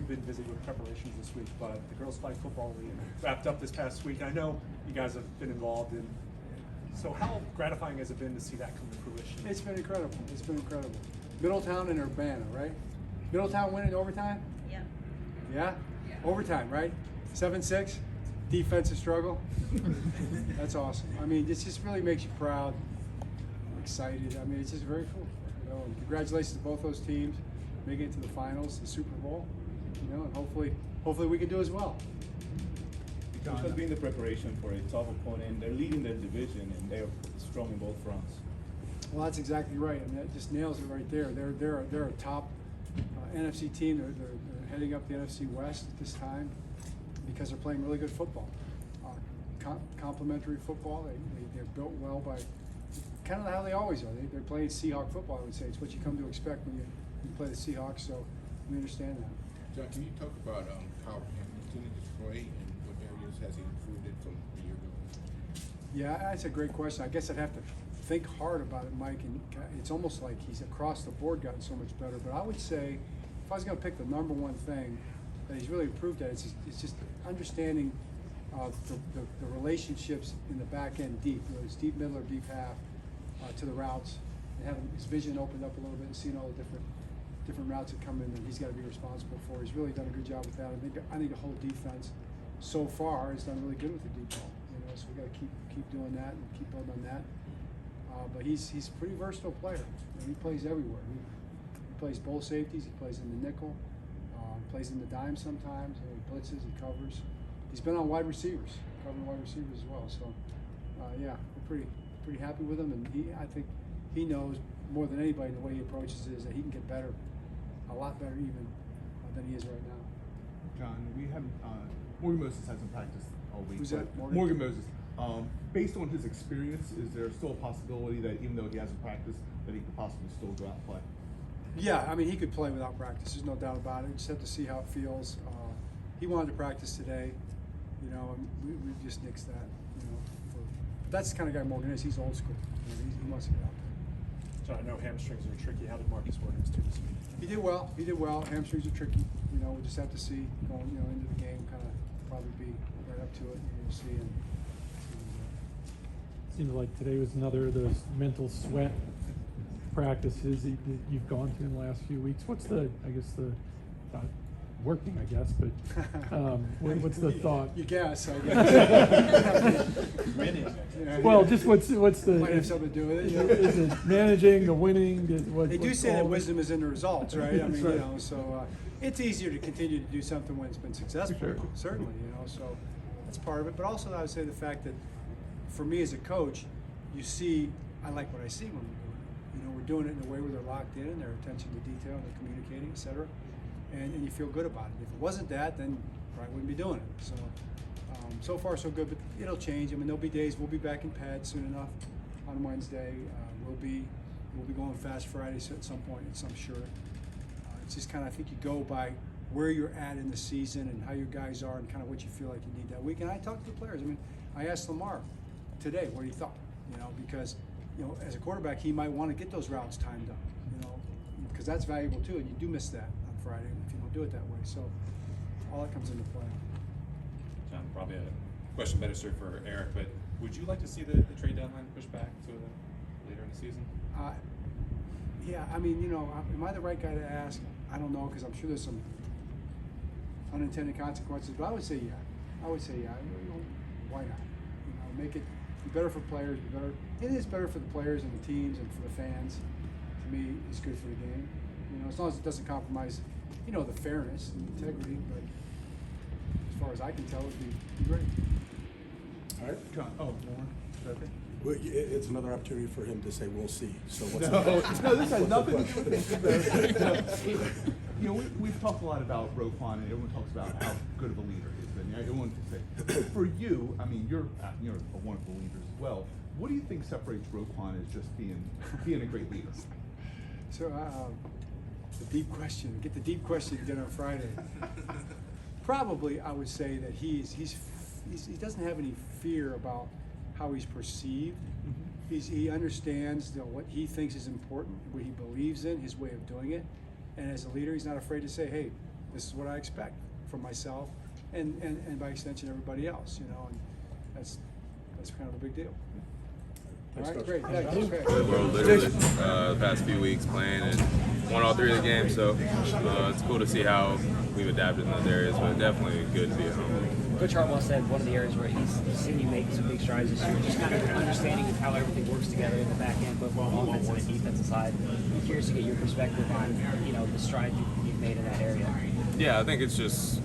you've been busy with preparations this week, but the Girls Flag Football League wrapped up this past week. I know you guys have been involved in. So how gratifying has it been to see that come to fruition? It's been incredible. It's been incredible. Middletown and Urbana, right? Middletown winning overtime? Yeah. Yeah? Overtime, right? 7-6, defensive struggle. That's awesome. I mean, this just really makes you proud, excited. I mean, it's just very cool. You know, and congratulations to both those teams making it to the finals, the Super Bowl. You know, and hopefully we can do as well. Which has been the preparation for a tough opponent. They're leading their division and they're strong in both fronts. Well, that's exactly right. I mean, that just nails it right there. They're a top NFC team. They're heading up the NFC West at this time because they're playing really good football, complementary football. They're built well by kind of how they always are. They're playing Seahawk football. I would say it's what you come to expect when you play the Seahawks. So we understand that. John, can you talk about how he continued to play and what areas has he improved it from a year ago? Yeah, that's a great question. I guess I'd have to think hard about it, Mike, and it's almost like he's across the board gotten so much better. But I would say, if I was going to pick the number one thing that he's really improved at, it's just understanding the relationships in the back end deep, whether it's deep middle or deep half, to the routes, and having his vision opened up a little bit and seeing all the different routes that come in that he's got to be responsible for. He's really done a good job with that. I think the whole defense so far has done really good with the deep ball. You know, so we got to keep doing that and keep building on that. But he's a pretty versatile player. And he plays everywhere. He plays both safeties. He plays in the nickel. Plays in the dime sometimes. He blitzes. He covers. He's been on wide receivers, covering wide receivers as well. So yeah, we're pretty happy with him. And I think he knows more than anybody the way he approaches it is that he can get better, a lot better even than he is right now. John, we haven't. Morgan Moses hasn't practiced all week. Who's that? Morgan Moses. Based on his experience, is there still a possibility that even though he hasn't practiced, that he could possibly still go out and play? Yeah, I mean, he could play without practice. There's no doubt about it. We just have to see how it feels. He wanted to practice today, you know, and we just nixed that, you know. That's the kind of guy Morgan is. He's old school. You know, he wants to get out there. So I know hamstrings are tricky. How did Marcus Williams do this week? He did well. He did well. Hamstrings are tricky. You know, we just have to see going, you know, into the game. Kind of probably be right up to it, and we'll see. And seems like today was another of those mental sweat practices that you've gone through in the last few weeks. What's the, I guess not working, I guess, but what's the thought? You guess, I guess. Well, just what's the? Might have something to do with it. Is it managing the winning? They do say that wisdom is in the results, right? I mean, right. you know, so it's easier to continue to do something when it's been successful. Sure. Certainly, you know, so that's part of it. But also, I would say the fact that for me as a coach, you see, I like what I see when we're doing it. You know, we're doing it in a way where they're locked in, their attention to detail, and they're communicating, et cetera. And you feel good about it. If it wasn't that, then probably wouldn't be doing it. So, so far so good, but it'll change. I mean, there'll be days we'll be back in pads soon enough on Wednesday. We'll be going Fast Fridays at some point, I'm sure. It's just kind of, I think you go by where you're at in the season and how your guys are and kind of what you feel like you need that week. And I talked to the players. I mean, I asked Lamar today what he thought, you know, because, you know, as a quarterback, he might want to get those routes timed up, you know, because that's valuable too, and you do miss that on Friday if you don't do it that way. So all that comes into play. John, probably a question better served for Eric, but would you like to see the trade deadline pushed back to later in the season? Yeah, I mean, you know, am I the right guy to ask? I don't know, because I'm sure there's some unintended consequences, but I would say yeah. I would say yeah. You know, why not? You know, make it be better for players, be better. It is better for the players and the teams and for the fans. To me, it's good for the game. You know, as long as it doesn't compromise, you know, the fairness and integrity. But as far as I can tell, it'd be great. All right, John. Oh, more. Okay. Well, it's another opportunity for him to say, "We'll see." So what's no, this has nothing to do with it. You know, we've talked a lot about Roquan, and everyone talks about how good of a leader he is. And everyone can say, for you, I mean, you're a wonderful leader as well. What do you think separates Roquan as just being a great leader? So, the deep question. Get the deep question again on Friday. Probably, I would say that he doesn't have any fear about how he's perceived. Mm-hmm. He understands, you know, what he thinks is important, what he believes in, his way of doing it. And as a leader, he's not afraid to say, hey, this is what I expect from myself, and by extension everybody else, you know, and that's kind of a big deal. All right, great, thanks. Okay. Well, literally, the past few weeks playing and won all 3 of the games, so it's cool to see how we've adapted in those areas, but definitely good to be at home. Coach Harbaugh said one of the areas where he's seen you make some big strides this year, just kind of an understanding of how everything works together in the back end, both on the offensive and defensive side. I'm curious to get your perspective on, you know, the strides you've made in that area. Yeah, I think it's just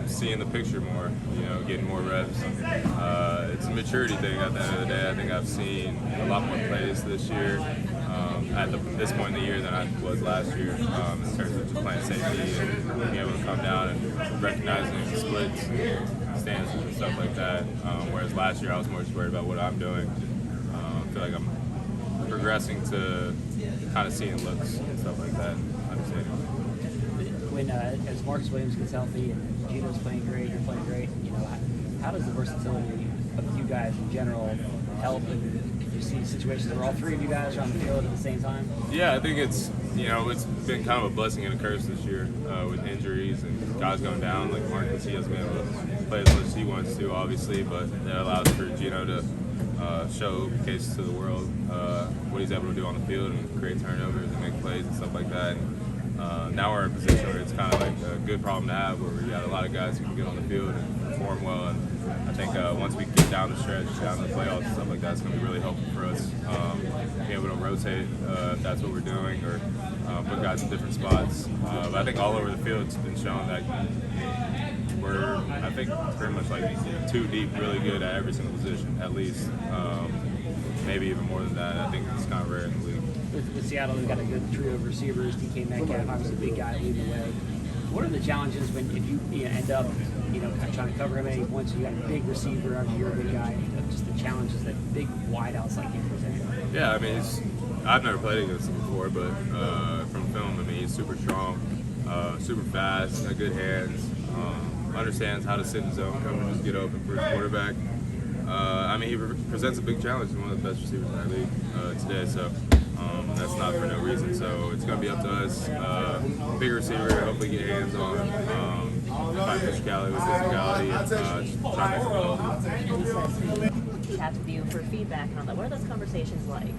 seeing the picture more, you know, getting more reps. It's a maturity thing at the end of the day. I think I've seen a lot more plays this year at this point in the year than I was last year in terms of just playing safety and being able to come down and recognizing splits, stances and stuff like that. Whereas last year I was more just worried about what I'm doing. I feel like I'm progressing to kind of seeing looks and stuff like that, understanding. When as Marcus Williams gets healthy and Gino's playing great, you're playing great, you know, how does the versatility of you guys in general help? And do you see situations where all 3 of you guys are on the field at the same time? Yeah, I think it's, you know, it's been kind of a blessing and a curse this year with injuries and guys going down. Like Marcus, he hasn't been able to play as much as he wants to, obviously, but it allows for Gino to showcase to the world what he's able to do on the field and create turnovers and make plays and stuff like that. And now we're in a position where it's kind of like a good problem to have, where we got a lot of guys who can get on the field and perform well. And I think once we get down the stretch, down to the playoffs and stuff like that, it's going to be really helpful for us. Be able to rotate if that's what we're doing, or put guys in different spots. But I think all over the field it's been shown that we're, I think, pretty much like 2 deep, really good at every single position, at least. Maybe even more than that. I think it's kind of rare in the league. With Seattle, we've got a good trio of receivers. DK Metcalf, obviously a big guy leading the way. What are the challenges when if you end up, you know, kind of trying to cover him at any points? So you got a big receiver, I mean, you're a big guy. Just the challenges that big wideouts like him present. Yeah, I mean, I've never played against him before, but from film, I mean, he's super strong, super fast, got good hands, understands how to sit in zone coverage, just get open for his quarterback. I mean, he presents a big challenge. He's one of the best receivers in our league today, so that's not for no reason. So it's going to be up to us. Big receiver, hopefully get hands on, find physicality with physicality, and just try to make it chats with you for feedback and all that. What are those conversations like?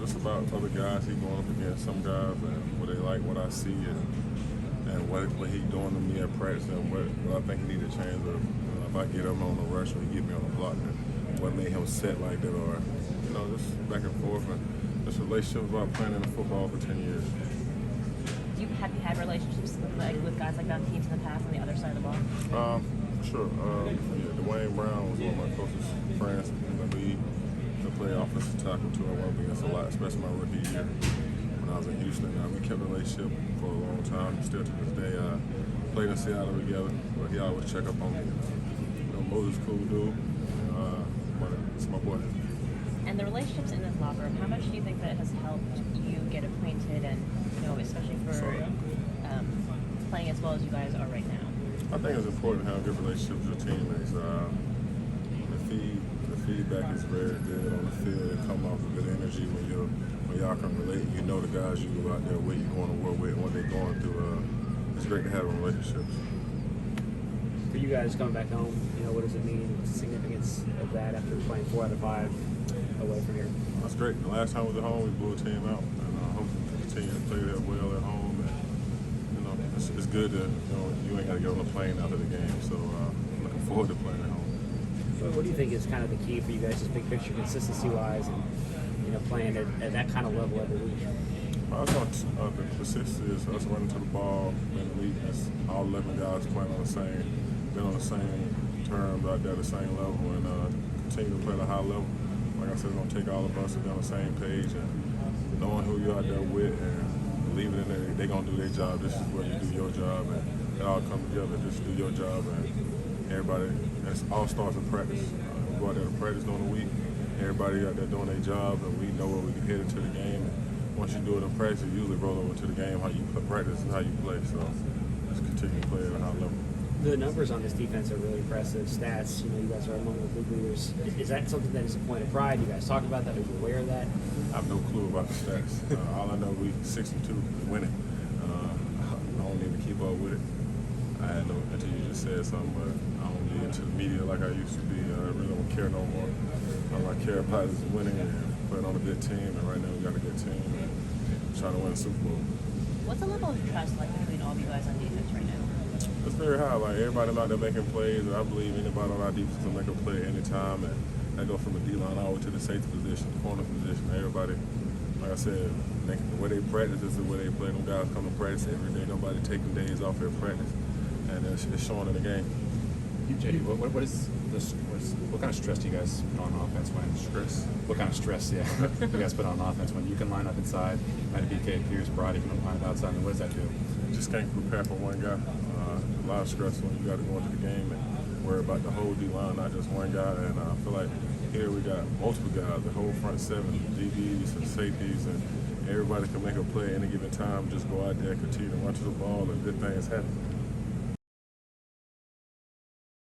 Just about other guys he going up against, some guys, and what they like, what I see, and what he doing to me at practice, and what I think he need to change. If I get him on the rush or he get me on the block, and what made him set like that, or just back and forth, and this relationship about playing in football for 10 years. Have you had relationships with guys like that on teams in the past on the other side of the ball? Sure. Dwayne Brown was one of my closest friends in the league. I played offensive tackle too. I went up against a lot, especially my rookie year when I was in Houston. We kept a relationship for a long time. Still to this day, played in Seattle together. But he always check up on me. Moses, cool dude. But it's my boy. And the relationships in this locker room, how much do you think that has helped you get acquainted, and especially for playing as well as you guys are right now? I think it's important to have good relationships with your teammates. The feedback is very good on the field. It comes off with good energy when y'all can relate. You know the guys you go out there with, you're going to work with, and what they're going through. It's great to have relationships. For you guys coming back home, what does it mean? What's the significance of that after playing 4 out of 5 away from here? That's great. The last time we was at home, we blew a team out, and I hope we continue to play that well at home. And it's good that you ain't got to get on the plane after the game. So I'm looking forward to playing at home. So what do you think is kind of the key for you guys, just big picture, consistency-wise, and playing at that kind of level every week? I thought the consistency is us running to the ball in the league. All 11 guys playing been on the same terms out there, the same level, and continue to play at a high level. Like I said, it's going to take all of us to be on the same page, and knowing who you're out there with and believing in that they're going to do their job. This is where you do your job, and it all come together. Just do your job, and everybody, it all starts in practice. We go out there to practice during the week. Everybody out there doing their job, and we know where we can head into the game. And once you do it in practice, you usually roll over to the game. How you practice is how you play. So just continue to play at a high level. The numbers on this defense are really impressive. Stats, you guys are among the big leaders. Is that something that is a point of pride? You guys talk about that? Are you aware of that? I have no clue about the stats. All I know, we 6-2 winning. I don't even keep up with it. I had no until you just said something, but I don't get into the media like I used to be. I really don't care no more. All I care about is winning and playing on a good team. And right now we got a good team and trying to win the Super Bowl. What's the level of trust like between all of you guys on defense right now? It's very high. Like everybody out there making plays, and I believe anybody on our defense can make a play anytime. And I go from the D-line all the way to the safety position, corner position. Everybody, like I said, the way they practice is the way they play. Them guys come to practice every day. Nobody taking days off their practice, and it's showing in the game. JD, what kind of stress do you guys put on offense when Stress. What kind of stress, yeah, do you guys put on offense when you can line up inside, and BK, Pierce, Brody can line up outside? And what does that do? You just can't prepare for one guy. A lot of stress when you got to go into the game and worry about the whole D-line, not just one guy. And I feel like here we got multiple guys, the whole front seven, DBs and safeties, and everybody can make a play at any given time. Just go out there, continue to run to the ball, and good things happen.